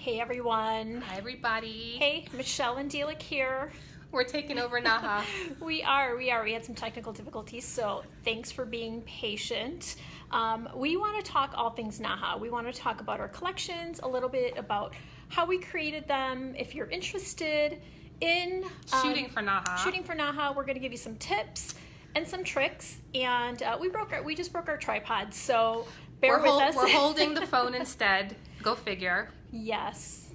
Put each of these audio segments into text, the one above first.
Hey everyone. Hi everybody. Hey, Michelle and Dilek here. We're taking over NAHA. We are. We had some technical difficulties, so thanks for being patient. We want to talk all things NAHA. We want to talk about our collections, a little bit about how we created them. If you're interested in shooting for NAHA, we're going to give you some tips and some tricks. And we just broke our tripod, so bear with us. We're holding the phone instead. Go figure. Yes.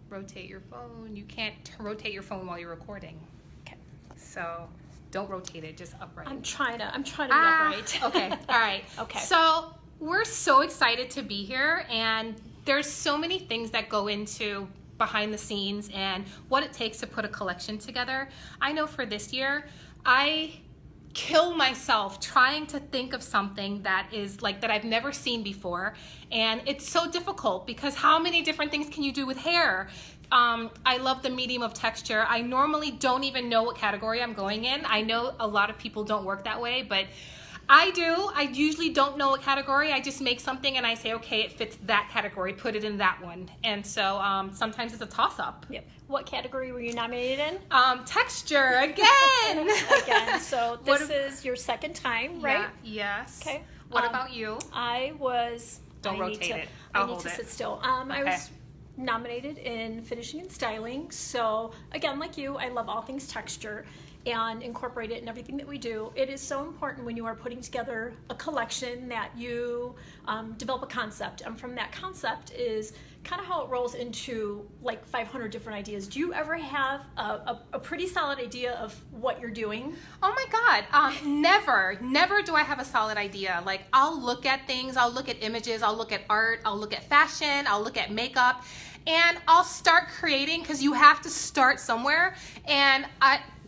Rotate your phone. You can't rotate your phone while you're recording. Okay. So don't rotate it, just upright. I'm trying to be upright. Okay. All right. Okay. So we're so excited to be here, and there's so many things that go into behind the scenes and what it takes to put a collection together. I know for this year, I kill myself trying to think of something that is like that I've never seen before, and it's so difficult because how many different things can you do with hair? I love the medium of texture. I normally don't even know what category I'm going in. I know a lot of people don't work that way, but I do. I usually don't know what category. I just make something and I say, okay, it fits that category, put it in that one. And so sometimes it's a toss-up. Yep. What category were you nominated in? Texture, again. Again. So this is your second time, right? Yeah, yes. Okay. What about you? Don't rotate it. I need to sit still. I was nominated in finishing and styling. So again, like you, I love all things texture and incorporate it in everything that we do. It is so important when you are putting together a collection that you develop a concept, and from that concept is kind of how it rolls into like 500 different ideas. Do you ever have a pretty solid idea of what you're doing? Oh my God, never do I have a solid idea. Like I'll look at things, I'll look at images, I'll look at art, I'll look at fashion, I'll look at makeup, and I'll start creating because you have to start somewhere. And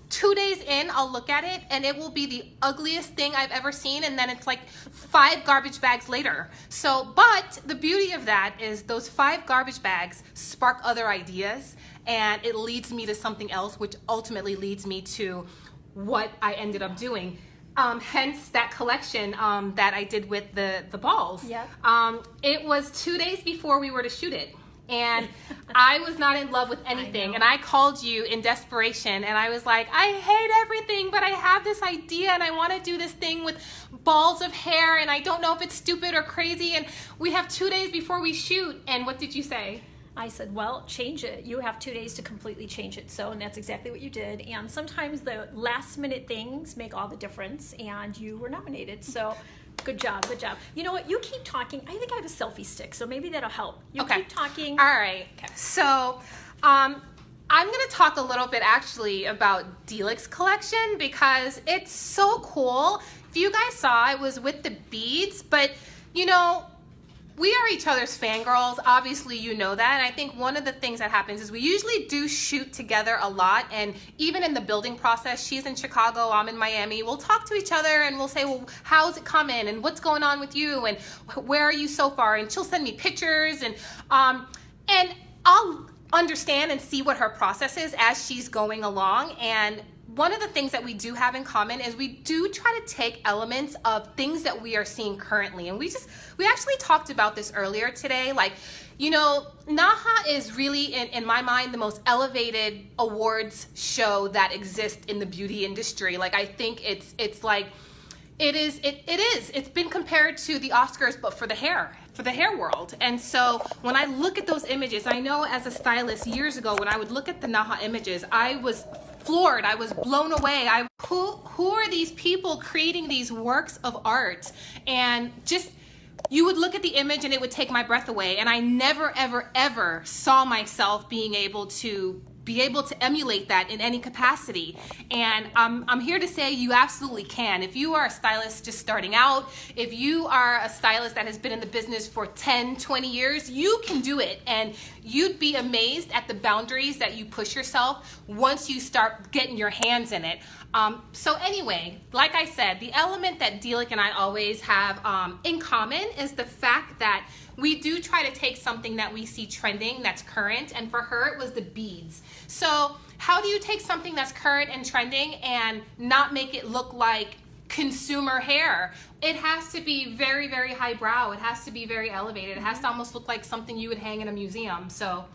2 days in, I'll look at it and it will be the ugliest thing I've ever seen, and then it's like 5 garbage bags later. So, but the beauty of that is those 5 garbage bags spark other ideas, and it leads me to something else, which ultimately leads me to what I ended up doing. Hence that collection that I did with the balls. Yeah. It was 2 days before we were to shoot it. And I was not in love with anything, and I called you in desperation, and I was like, I hate everything, but I have this idea and I want to do this thing with balls of hair, and I don't know if it's stupid or crazy, and we have 2 days before we shoot. And what did you say? I said, well, change it. You have 2 days to completely change it. So, and that's exactly what you did. And sometimes the last minute things make all the difference, and you were nominated. So good job, good job. You know what? You keep talking. I think I have a selfie stick, so maybe that'll help. You keep talking. All right. Okay. So I'm going to talk a little bit actually about Dilek's collection because it's so cool. If you guys saw, I was with the beads, but you know, we are each other's fangirls. Obviously, you know that. And I think one of the things that happens is we usually do shoot together a lot. And even in the building process, she's in Chicago, I'm in Miami. We'll talk to each other and we'll say, well, how's it coming? And what's going on with you? And where are you so far? And she'll send me pictures. And I'll understand and see what her process is as she's going along. And one of the things that we do have in common is we do try to take elements of things that we are seeing currently. And we actually talked about this earlier today. Like, you know, NAHA is really, in my mind, the most elevated awards show that exists in the beauty industry. Like, I think it's like, it is. It's been compared to the Oscars, but for the hair world. And so when I look at those images, I know as a stylist years ago, when I would look at the NAHA images, I was floored. I was blown away. Who are these people creating these works of art? And just, you would look at the image and it would take my breath away. And I never, ever, ever saw myself being able to emulate that in any capacity. And I'm here to say you absolutely can. If you are a stylist just starting out, if you are a stylist that has been in the business for 10, 20 years, you can do it. And you'd be amazed at the boundaries that you push yourself once you start getting your hands in it. So anyway, like I said, the element that Dilek and I always have in common is the fact that we do try to take something that we see trending that's current, and for her it was the beads. So how do you take something that's current and trending and not make it look like consumer hair. It has to be very, very highbrow. It has to be very elevated. It has to almost look like something you would hang in a museum. So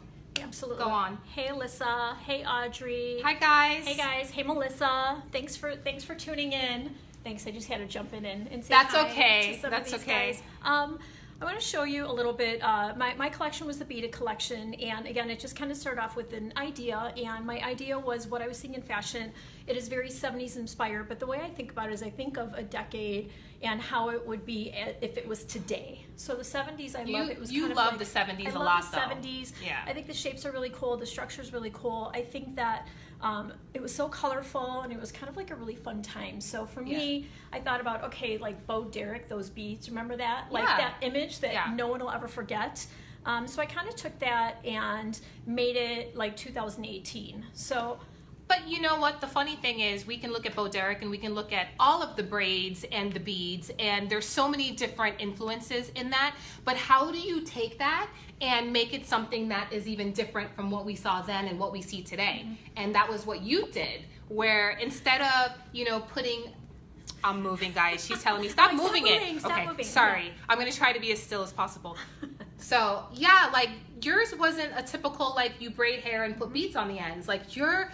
absolutely. Go on. Hey Alyssa. Hey Audrey. Hi guys. Hey guys. Hey Melissa. Thanks for tuning in. Thanks. I just had to jump in and say That's hi okay. to some That's of these okay. guys. I want to show you a little bit. My collection was the beaded collection, and again, it just kind of started off with an idea, and my idea was what I was seeing in fashion. It is very 70s inspired, but the way I think about it is I think of a decade and how it would be if it was today. So the 70s, I love it. Was you kind of love like, the 70s I a love lot, the though. 70s. Yeah. I think the shapes are really cool. The structure is really cool. I think that it was so colorful, and it was kind of like a really fun time. So for me, I thought about, okay, like Bo Derek, those beads, remember that? Like that image that no one will ever forget. So I kind of took that and made it like 2018. So. But you know what? The funny thing is, we can look at Bo Derek and we can look at all of the braids and the beads, and there's so many different influences in that. But how do you take that and make it something that is even different from what we saw then and what we see today? And that was what you did, where instead of, putting... I'm moving, guys. She's telling me, stop moving it. Stop moving. Sorry. Yeah. I'm going to try to be as still as possible. So, yeah, like, yours wasn't a typical, like, you braid hair and put beads on the ends. Like, your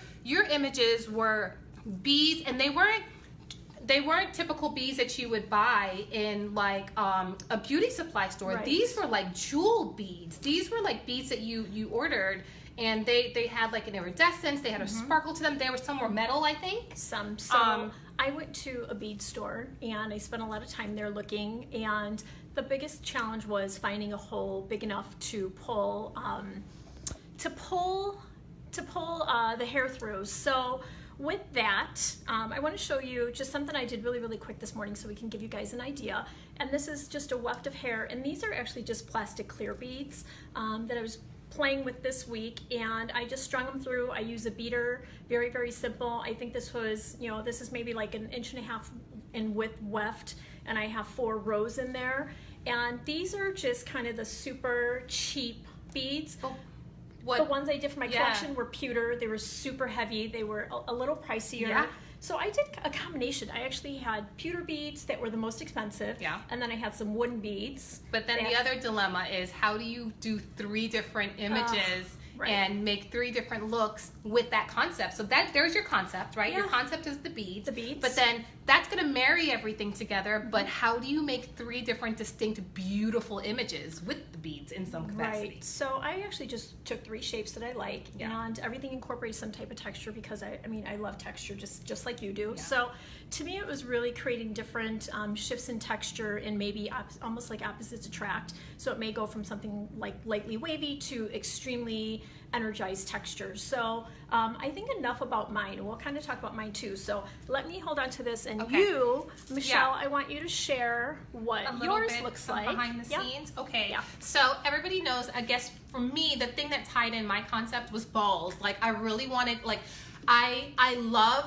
images were beads, and they weren't typical beads that you would buy in, like, a beauty supply store. Right. These were, like, jewel beads. These were, like, beads that you ordered, and they had, like, an iridescence. They had a sparkle to them. Some were metal, I think. Some. So I went to a bead store, and I spent a lot of time there looking, and the biggest challenge was finding a hole big enough to pull the hair through. So with that, I want to show you just something I did really, really quick this morning so we can give you guys an idea. And this is just a weft of hair, and these are actually just plastic clear beads that I was playing with this week, and I just strung them through. I use a beater, very, very simple. I think this was, this is maybe like 1.5 inches in width weft, and I have 4 rows in there. And these are just kind of the super cheap beads. The ones I did for my collection were pewter. They were super heavy. They were a little pricier. Yeah. So I did a combination. I actually had pewter beads that were the most expensive. Yeah. And then I had some wooden beads. But then the other dilemma is, how do you do 3 different images and make 3 different looks with that concept? So there's your concept, right? Yeah. Your concept is the beads. The beads. But then that's going to marry everything together. But how do you make 3 different distinct, beautiful images with the beads in some capacity? Right. So I actually just took 3 shapes that I like, and everything incorporates some type of texture because I love texture just like you do. Yeah. So to me, it was really creating different shifts in texture, and maybe almost like opposites attract. So it may go from something like lightly wavy to extremely energized textures. So I think enough about mine, and we'll kind of talk about mine too. So let me hold on to this, and you, Michelle, I want you to share what yours looks like. Behind the scenes. Okay. Yeah. So everybody knows, I guess for me, the thing that tied in my concept was balls. Like, I really wanted, like, I love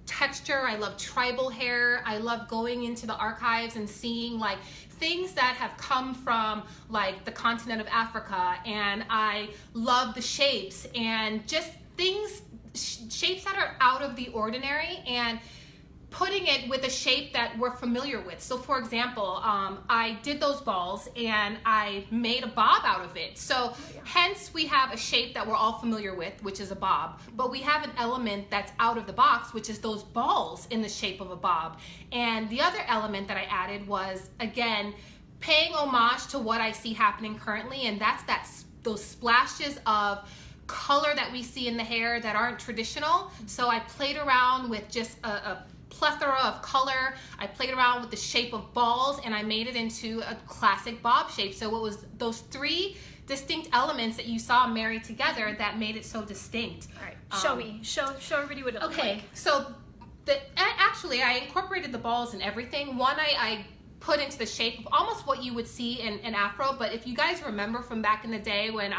texture. I love tribal hair. I love going into the archives and seeing, like, things that have come from, like, the continent of Africa, and I love the shapes and just shapes that are out of the ordinary, and putting it with a shape that we're familiar with. So for example, I did those balls and I made a bob out of it. So hence we have a shape that we're all familiar with, which is a bob, but we have an element that's out of the box, which is those balls in the shape of a bob. And the other element that I added was, again, paying homage to what I see happening currently, and that's those splashes of color that we see in the hair that aren't traditional. So I played around with just a plethora of color. I played around with the shape of balls, and I made it into a classic bob shape. So it was those 3 distinct elements that you saw married together that made it so distinct. All right, show everybody what it looks like. Okay, so actually I incorporated the balls and everything. One I put into the shape of almost what you would see in Afro, but if you guys remember from back in the day when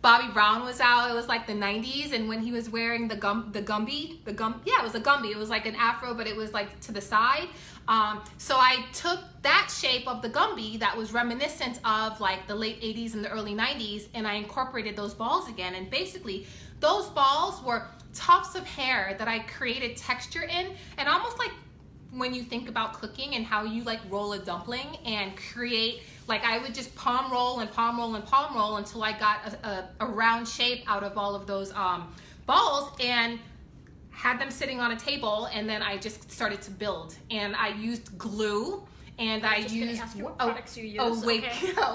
Bobby Brown was out, it was like the 90s, and when he was wearing the Gumby, it was a Gumby. It was like an Afro, but it was like to the side. So I took that shape of the Gumby that was reminiscent of like the late 80s and the early 90s, and I incorporated those balls again. And basically, those balls were tufts of hair that I created texture in, and almost like when you think about cooking and how you like roll a dumpling and create, like I would just palm roll and palm roll and palm roll until I got a round shape out of all of those balls, and had them sitting on a table, and then I just started to build. And I used glue, and I used a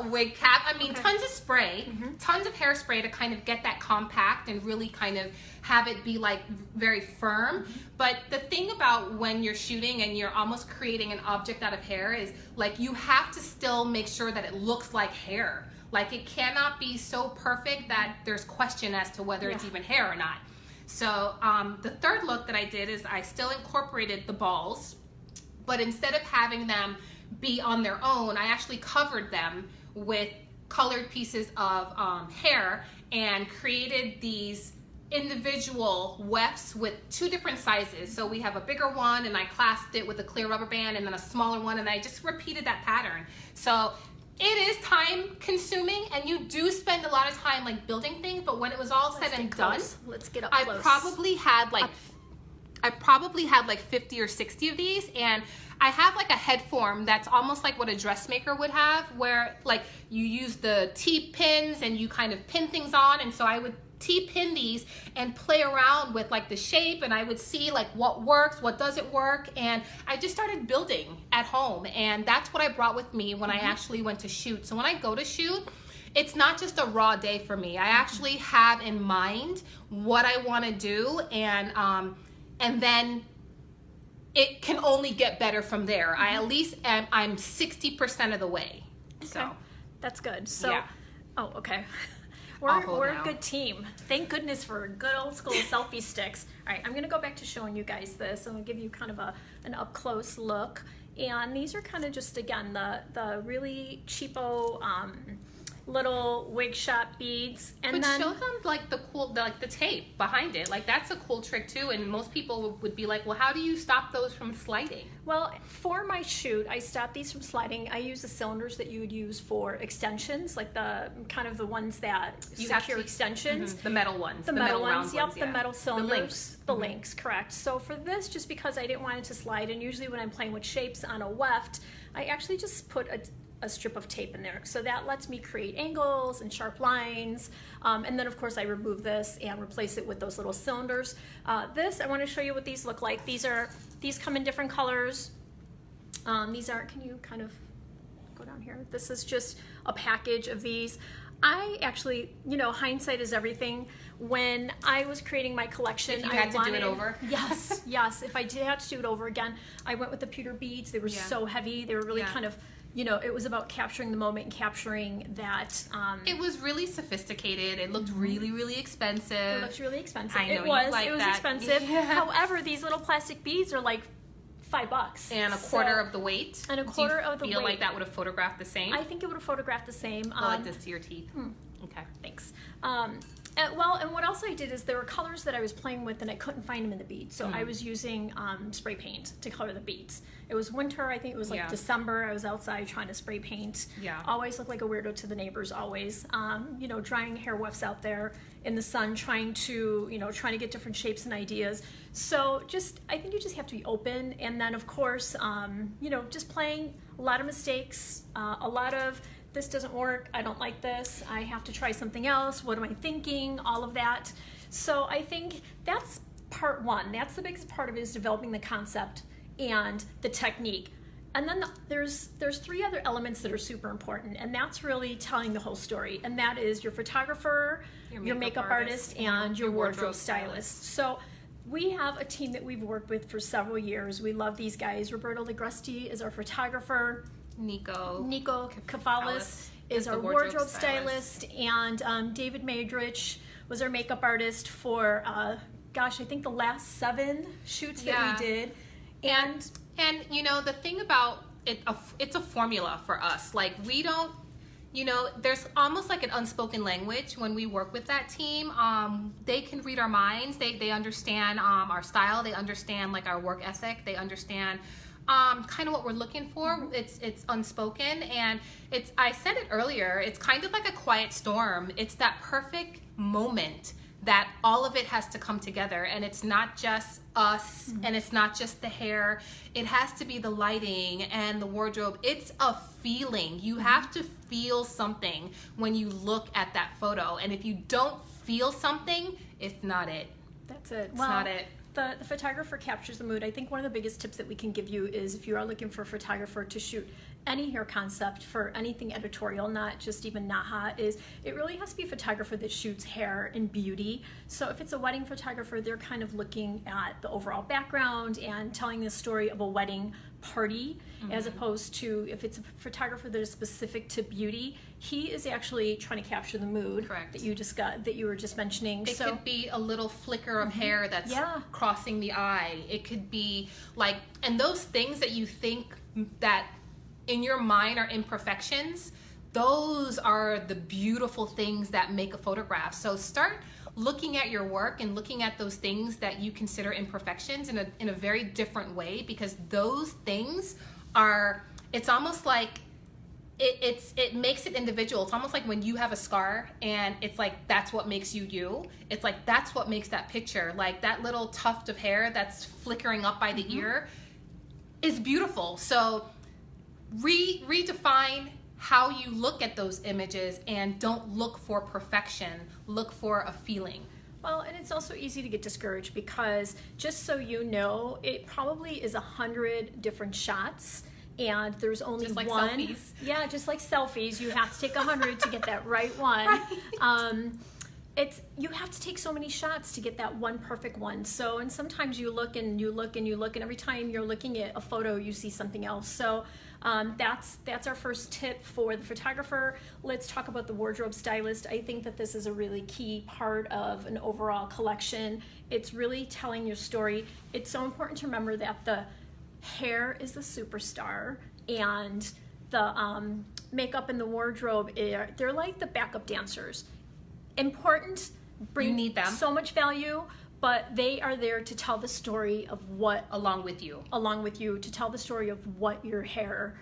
wig cap. I mean, tons of spray, tons of hairspray to kind of get that compact and really kind of have it be like very firm. But the thing about when you're shooting and you're almost creating an object out of hair is like you have to still make sure that it looks like hair. Like it cannot be so perfect that there's question as to whether it's even hair or not. So the third look that I did is I still incorporated the balls, but instead of having them be on their own, I actually covered them with colored pieces of hair and created these individual wefts with 2 different sizes. So we have a bigger one, and I clasped it with a clear rubber band, and then a smaller one, and I just repeated that pattern. So it is time consuming, and you do spend a lot of time like building things, but when it was all said and done, let's get up I close. probably had like 50 or 60 of these, and I have like a head form that's almost like what a dressmaker would have, where like you use the T-pins and you kind of pin things on, and so I would T-pin these and play around with like the shape, and I would see like what works, what doesn't work, and I just started building at home, and that's what I brought with me when I actually went to shoot. So when I go to shoot, it's not just a raw day for me. I actually have in mind what I want to do, and then it can only get better from there. I at least I'm 60% of the way. So that's good. So yeah. Oh, okay. We're a good team. Thank goodness for good old school selfie sticks. All right, I'm gonna go back to showing you guys this, and I'll give you kind of an up close look. And these are kind of just, again, the really cheapo little wig shop beads. And but then show them like the cool, like the tape behind it. Like that's a cool trick too. And most people would be like, well, how do you stop those from sliding? Well, for my shoot, I stopped these from sliding. I use the cylinders that you would use for extensions, like the kind of the ones that secure extensions. The metal ones. The metal ones, yep, the yeah. metal cylinders. The links. The links, correct. So for this, just because I didn't want it to slide, and usually when I'm playing with shapes on a weft, I actually just put a strip of tape in there. So that lets me create angles and sharp lines. And then of course I remove this and replace it with those little cylinders. This, I want to show you what these look like. These come in different colors. These are, can you kind of go down here? This is just a package of these. I actually, hindsight is everything. When I was creating my collection, I had to do it over? Yes, yes. If I did have to do it over again, I went with the pewter beads. They were so heavy. They were really kind of, it was about capturing the moment and capturing that. It was really sophisticated. It looked really, really expensive. It looked really expensive. I know it was that. Expensive. However, these little plastic beads are like $5. And a quarter of the weight. And a quarter of the weight. Do you feel like that would have photographed the same? I think it would have photographed the same. I like this to your teeth. Okay. Thanks. And what else I did is there were colors that I was playing with and I couldn't find them in the beads. So I was using spray paint to color the beads. It was winter, I think it was like December. I was outside trying to spray paint. Yeah. Always look like a weirdo to the neighbors, always. Drying hair wefts out there in the sun, trying to get different shapes and ideas. So I think you just have to be open. And then of course, just playing a lot of mistakes, a lot of, this doesn't work, I don't like this, I have to try something else, what am I thinking, all of that. So I think that's part one. That's the biggest part of it, is developing the concept and the technique. And then there's 3 other elements that are super important, and that's really telling the whole story. And that is your photographer, your makeup artist, and your wardrobe stylist. So we have a team that we've worked with for several years. We love these guys. Roberto Ligresti is our photographer. Nico Kafalis is our wardrobe stylist, and David Madrich was our makeup artist for, I think the last 7 shoots that we did. And the thing about it, it's a formula for us. Like we don't, there's almost like an unspoken language when we work with that team. They can read our minds. They understand our style. They understand like our work ethic. They understand kind of what we're looking for. It's unspoken, and I said it earlier, it's kind of like a quiet storm. It's that perfect moment that all of it has to come together, and it's not just us, and it's not just the hair. It has to be the lighting and the wardrobe. It's a feeling. You have to feel something when you look at that photo, and if you don't feel something, it's not it. That's it. It's not it. The photographer captures the mood. I think one of the biggest tips that we can give you is if you are looking for a photographer to shoot any hair concept for anything editorial, not just even NAHA, is it really has to be a photographer that shoots hair and beauty. So if it's a wedding photographer, they're kind of looking at the overall background and telling the story of a wedding party, as opposed to if it's a photographer that is specific to beauty, he is actually trying to capture the mood. Correct. That you discussed, that you were just mentioning. It could be a little flicker of hair that's crossing the eye. It could be like, and those things that you think that in your mind are imperfections, those are the beautiful things that make a photograph. So start looking at your work and looking at those things that you consider imperfections in a very different way, because those things are, it's almost like it makes it individual. It's almost like when you have a scar and it's like that's what makes you you. It's like that's what makes that picture. Like that little tuft of hair that's flickering up by the ear is beautiful. So redefine how you look at those images, and don't look for perfection, look for a feeling. Well, and it's also easy to get discouraged because, just so you know, it probably is 100 different shots, and there's only just like one. Selfies. Yeah, just like selfies. You have to take 100 to get that right one. Right. You have to take so many shots to get that one perfect one. So, and sometimes you look and you look and you look, and every time you're looking at a photo, you see something else. So that's our first tip for the photographer. Let's talk about the wardrobe stylist. I think that this is a really key part of an overall collection. It's really telling your story. It's so important to remember that the hair is the superstar, and the makeup and the wardrobe, they're like the backup dancers. Important, bring You need them. so much value, but they are there to tell the story of what, Along with you, to tell the story of what your hair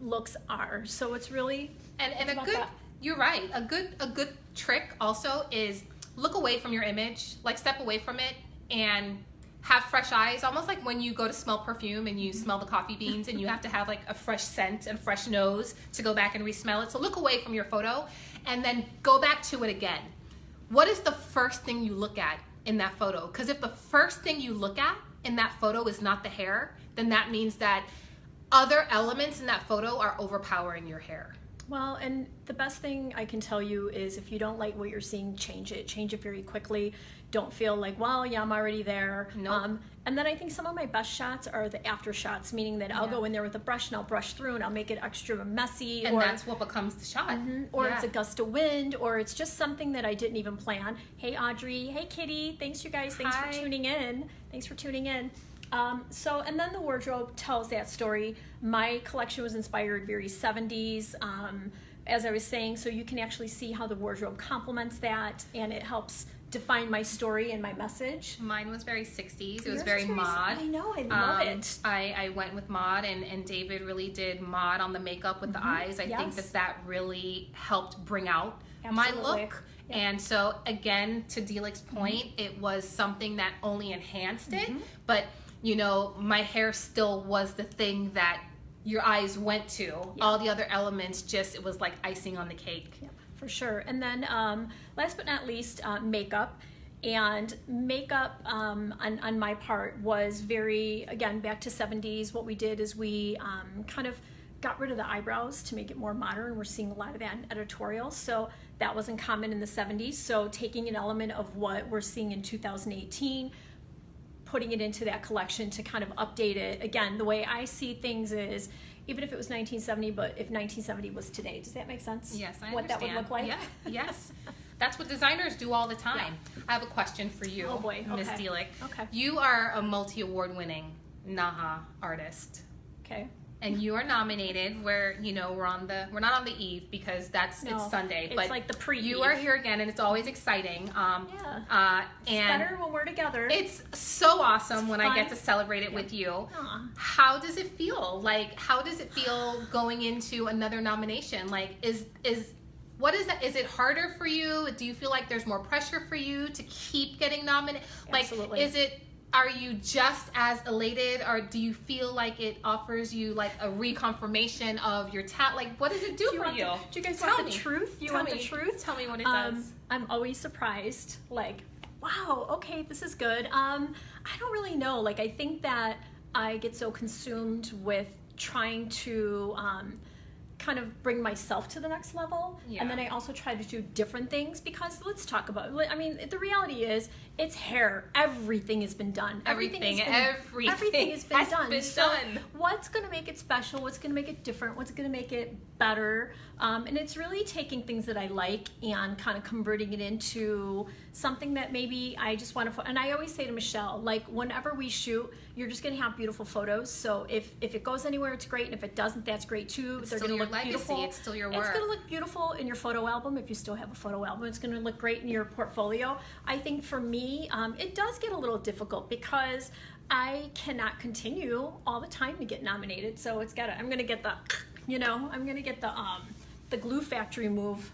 looks are. So it's really and a about good that. You're right. A good trick also is look away from your image, like step away from it and have fresh eyes, almost like when you go to smell perfume and you smell the coffee beans and you have to have like a fresh scent and fresh nose to go back and re-smell it. So look away from your photo and then go back to it again. What is the first thing you look at in that photo? Because if the first thing you look at in that photo is not the hair, then that means that other elements in that photo are overpowering your hair. Well, and the best thing I can tell you is if you don't like what you're seeing, change it very quickly. Don't feel like, well, yeah, I'm already there. Nope. And then I think some of my best shots are the after shots, meaning that I'll go in there with a brush and I'll brush through and I'll make it extra messy. And that's what becomes the shot. Or it's a gust of wind, or it's just something that I didn't even plan. Hey, Audrey. Hey, Kitty. Thanks, you guys. Thanks Hi. for tuning in. And then the wardrobe tells that story. My collection was inspired very 70s, as I was saying, so you can actually see how the wardrobe complements that, and it helps define my story and my message. Mine was very 60s. It was Yours very is mod. I know, I love it. I went with mod, and David really did mod on the makeup with the eyes. I think that really helped bring out my look. Yep. And so, again, to Dilek's point, it was something that only enhanced it, but you know, my hair still was the thing that your eyes went to. All the other elements, just, it was like icing on the cake. Yep, for sure. And then last but not least, makeup. And makeup on my part was very, again, back to 70s. What we did is we kind of got rid of the eyebrows to make it more modern. We're seeing a lot of that in editorial. So that wasn't common in the 70s. So taking an element of what we're seeing in 2018, putting it into that collection to kind of update it. Again, the way I see things is, even if it was 1970, but if 1970 was today, does that make sense? Yes, I what understand. That would look like? Yeah, yes. That's what designers do all the time. I have a question for you, Oh boy, Miss okay. Dilek. Okay. You are a multi-award winning NAHA artist. Okay. And you are nominated. Where we're not on the eve because it's Sunday, it's but like the pre-eve. You are here again, and it's always exciting. It's and better when we're together. It's so awesome It's when fun. I get to celebrate it with you. Aw. How does it feel? Like, how does it feel going into another nomination? Like, is what is that? Is it harder for you? Do you feel like there's more pressure for you to keep getting nominated? Like, Absolutely. Are you just as elated, or do you feel like it offers you like a reconfirmation of your talent? Like, what does it do for you? Do you guys Tell want me. the truth? You Tell want me. the truth? Tell me what it does. I'm always surprised. Like, wow, okay, this is good. I don't really know. Like, I think that I get so consumed with trying to kind of bring myself to the next level. Yeah. And then I also try to do different things because let's talk about, I mean, the reality is it's hair. Everything has been done. Everything has been done. So done. what's going to make it special? What's going to make it different? What's going to make it better? And it's really taking things that I like and kind of converting it into something that maybe I just want to, and I always say to Michelle, like, whenever we shoot, you're just going to have beautiful photos. So if it goes anywhere, it's great. And if it doesn't, that's great too. It's They're still going to your look legacy. beautiful. It's still your work. It's going to look beautiful in your photo album if you still have a photo album. It's going to look great in your portfolio. I think for me, it does get a little difficult because I cannot continue all the time to get nominated. So I'm going to get the glue factory move.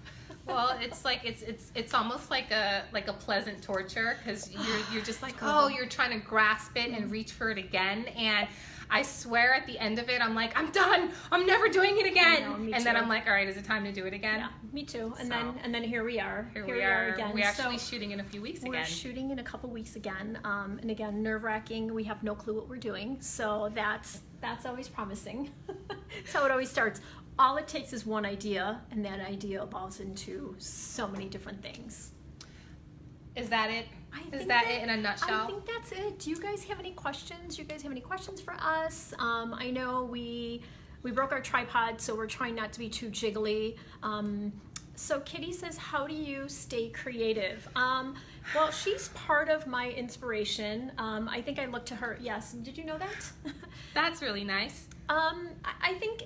Well, it's like it's almost like a pleasant torture because you're just like, Oh. you're trying to grasp it and reach for it again, and I swear at the end of it I'm like, I'm done, I'm never doing it again. I know, me and then too. I'm like, all right, is it time to do it again? Yeah, me too. And So, then here we are. Here we are again. We're actually So shooting in a few weeks we're again. shooting in a couple weeks again. And again, nerve-wracking. We have no clue what we're doing. So that's always promising. That's how it always starts. All it takes is one idea, and that idea evolves into so many different things. Is that it? Is think that it in a nutshell? I think that's it. Do you guys have any questions? You guys have any questions for us? I know we broke our tripod, so we're trying not to be too jiggly. So Kitty says, how do you stay creative? Well, she's part of my inspiration. I think I look to her. Yes. Did you know that? That's really nice. I think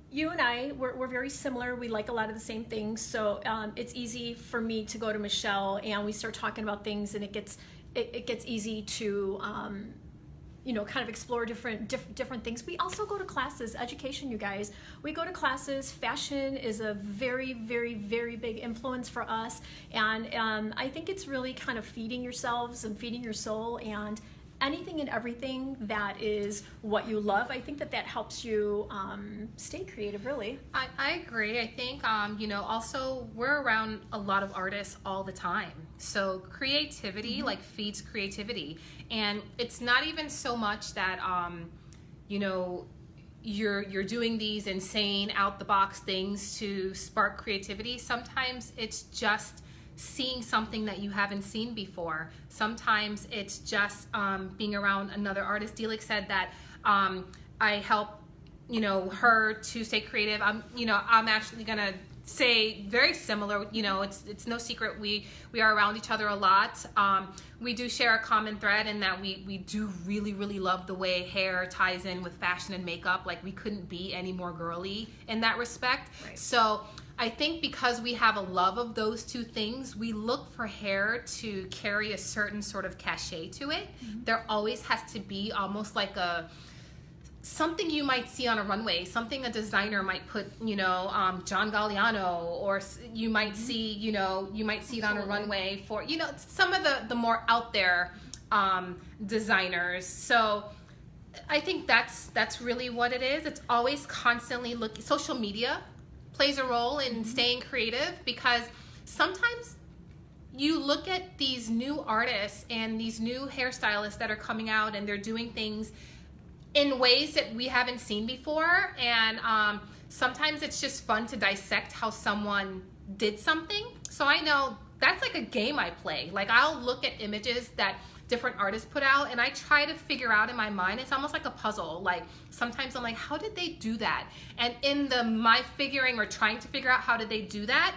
you and I, we're very similar. We like a lot of the same things. So it's easy for me to go to Michelle and we start talking about things, and it gets easy to kind of explore different things. We also go to classes, education, you guys. We go to classes. Fashion is a very, very, very big influence for us. And I think it's really kind of feeding yourselves and feeding your soul, and anything and everything that is what you love. I think that helps you stay creative, really. I agree. I think, also we're around a lot of artists all the time. So creativity, like, feeds creativity. And it's not even so much that, you're doing these insane out-the-box things to spark creativity. Sometimes it's just seeing something that you haven't seen before. Sometimes it's just being around another artist. Dilek said that I help her to stay creative. I'm actually gonna say very similar. It's no secret we are around each other a lot. We do share a common thread in that we do really, really love the way hair ties in with fashion and makeup. Like, we couldn't be any more girly in that respect. Right. So I think because we have a love of those two things, we look for hair to carry a certain sort of cachet to it. Mm-hmm. There always has to be almost like something you might see on a runway, something a designer might put, John Galliano, or you might see, it on a runway for, some of the more out there designers. So I think that's really what it is. It's always constantly looking. Social media plays a role in staying creative, because sometimes you look at these new artists and these new hairstylists that are coming out, and they're doing things in ways that we haven't seen before, and sometimes it's just fun to dissect how someone did something. So I know that's like a game I play. Like, I'll look at images that different artists put out, and I try to figure out in my mind, it's almost like a puzzle. Like, sometimes I'm like, how did they do that? And in my figuring or trying to figure out how did they do that,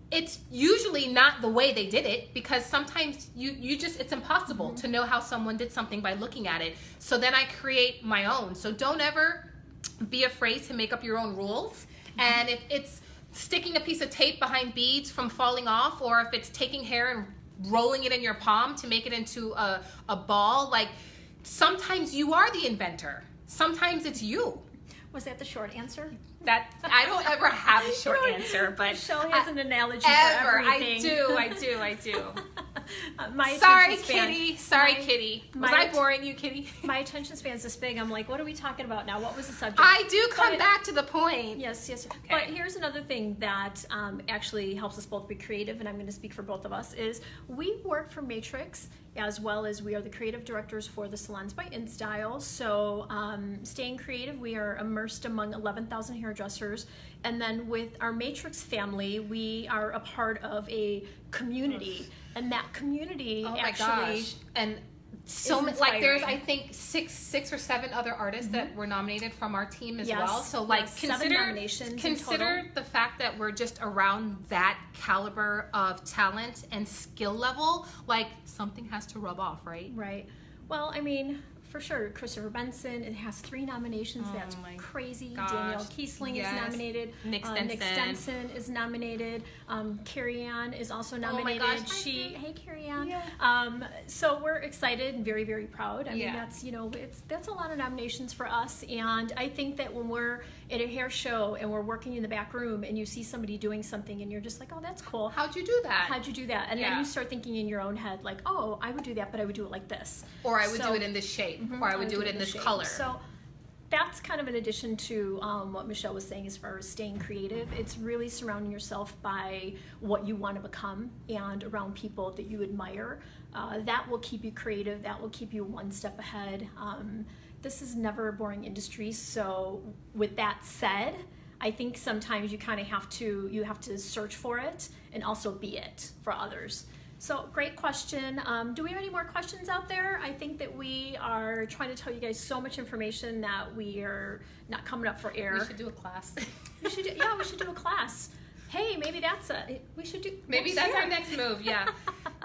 it's usually not the way they did it, because sometimes it's impossible to know how someone did something by looking at it. So then I create my own. So don't ever be afraid to make up your own rules. And if it's sticking a piece of tape behind beads from falling off, or if it's taking hair and rolling it in your palm to make it into a ball, like, sometimes you are the inventor. Sometimes it's you. Was that the short answer? That I don't ever have a short answer, but Michelle has an analogy for everything. I do. My Sorry, attention span- Kitty. Sorry, my- Kitty. Was my- I boring you, Kitty? My attention span's this big. I'm like, what are we talking about now? What was the subject? I do come But- back to the point. Yes. But here's another thing that actually helps us both be creative, and I'm going to speak for both of us, is we work for Matrix, as well as we are the creative directors for the Salons by InStyle. So staying creative, we are immersed among 11,000 hairdressers. And then with our Matrix family, we are a part of a community. And that community Gosh. And so is many, like there's inspiring. I think six or seven other artists that were nominated from our team as Yes. well. So like Yes, 7 consider nominations in consider total. the fact that we're just around that caliber of talent and skill level. Like something has to rub off, right? Right. Well, I mean, for sure, Christopher Benson, it has 3 nominations. Oh That's my crazy. gosh. Danielle Kiesling Yes. is nominated. Nick Nick Stenson is nominated. Carrie Ann is also nominated. gosh, hi, Hey, Carrie Ann. Yeah. So we're excited and very, very proud. I mean, Yeah. that's a lot of nominations for us. And I think that when we're at a hair show and we're working in the back room and you see somebody doing something and you're just like, oh, that's cool. How'd you do that? How'd you do that? And Yeah. then you start thinking in your own head, like, oh, I would do that, but I would do it like this. Or I would So- do it in this shape, or I would do it in this shape. color. So that's kind of in addition to what Michelle was saying as far as staying creative. It's really surrounding yourself by what you want to become and around people that you admire. That will keep you creative. That will keep you one step ahead. This is never a boring industry. So with that said, I think sometimes you kind of have to search for it and also be it for others. So great question. Do we have any more questions out there? I think that we are trying to tell you guys so much information that we are not coming up for air. We should do a class. We should do a class. Hey, maybe we should do. Maybe next that's year. our next move, yeah.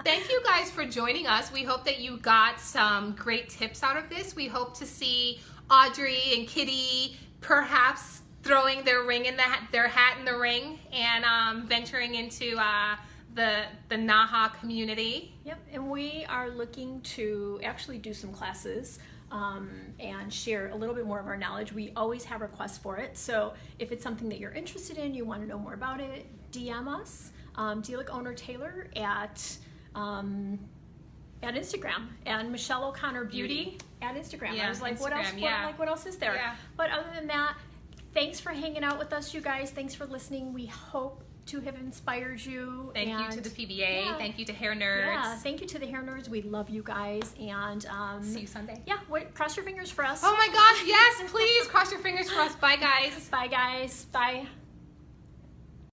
Thank you guys for joining us. We hope that you got some great tips out of this. We hope to see Audrey and Kitty perhaps throwing their hat in the ring and venturing into the NAHA community. Yep, and we are looking to actually do some classes and share a little bit more of our knowledge. We always have requests for it, so if it's something that you're interested in, you want to know more about it, DM us, Dilek Onur-Taylor at Instagram, and Michelle O'Connor Beauty at Instagram. Yeah, I was like, Instagram, what else is there? Yeah. But other than that, thanks for hanging out with us, you guys. Thanks for listening. We hope to have inspired you. Thank you to the PBA. Yeah. Thank you to Hair Nerds. Yeah, thank you to the Hair Nerds. We love you guys. And See you Sunday. yeah, cross your fingers for us. Oh my gosh, yes, please cross your fingers for us. Bye, guys. Bye, guys. Bye.